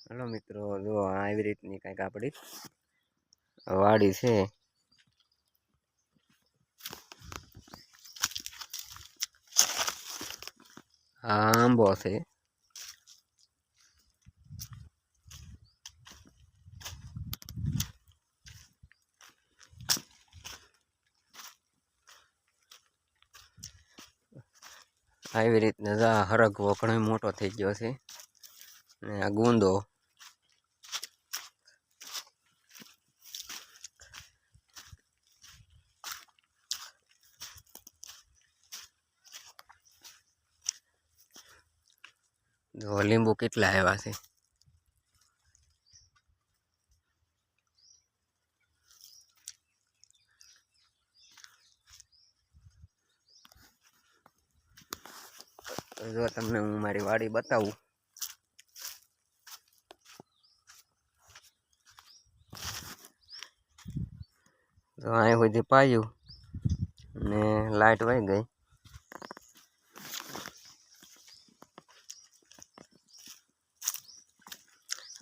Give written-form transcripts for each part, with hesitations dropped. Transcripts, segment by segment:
Hello मित्रों, जो આવી રીતની કંઈક આપણી વાડી છે। આ આંબો છે। આવી રીતના હરગવો ઘણો મોટો થઈ ગયો છે અને આ ગુંદો જો લીંબુ કેટલા આવ્યા છે। જો તમને હું મારી વાડી બતાવું તો અહીં સુધી પાયું ને લાઈટ વહી ગઈ।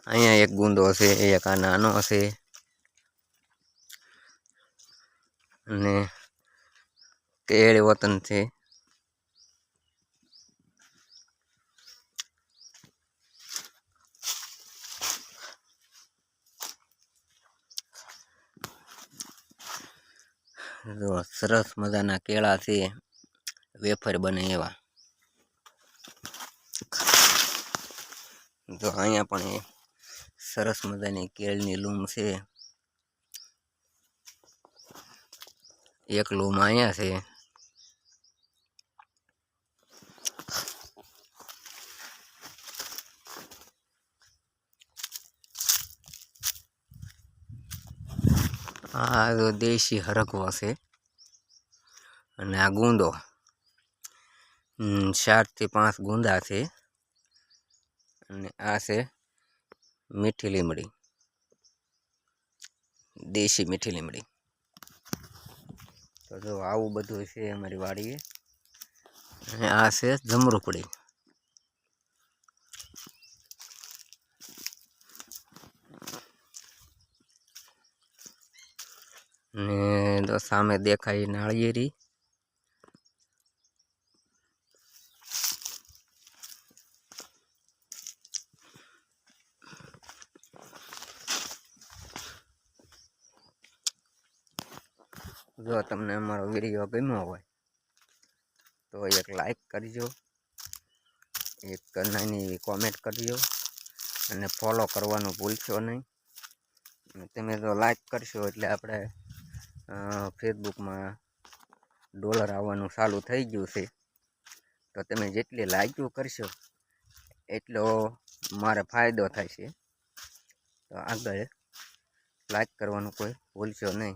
અહીંયા એક ગુંદો છે, એક આ નાનો છે અને કેળ વતન છે। જો સરસ મજાના કેળા છે, વેફર બને એવા। જો અહીંયા પણ સરસ મજાની કેળની લૂમ છે। એક લૂમ અહીંયા છે। આ જો દેશી હરગવો છે અને આ ગુંદો 4 થી 5 ગુંદા છે અને આ છે મીઠી લીમડી, દેશી મીઠી લીમડી। તો જો આવું બધું છે અમારી વાડીએ અને આ છે જમરૂકડી। ને તો સામે દેખાય નાળિયેરી। જો તમને અમારો વિડીયો ગમ્યો હોય તો એક લાઈક કરજો, એક નાની કોમેન્ટ કરજો અને ફોલો કરવાનું ભૂલશો નહીં। તમે જો લાઈક કરશો એટલે આપણે ફેસબુકમાં ડોલર આવવાનું ચાલુ થઈ ગયું છે। તો તમે જેટલી લાઈકો કરશો એટલો મારે ફાયદો થાય છે। તો આગળ લાઈક કરવાનું કોઈ ભૂલશો નહીં।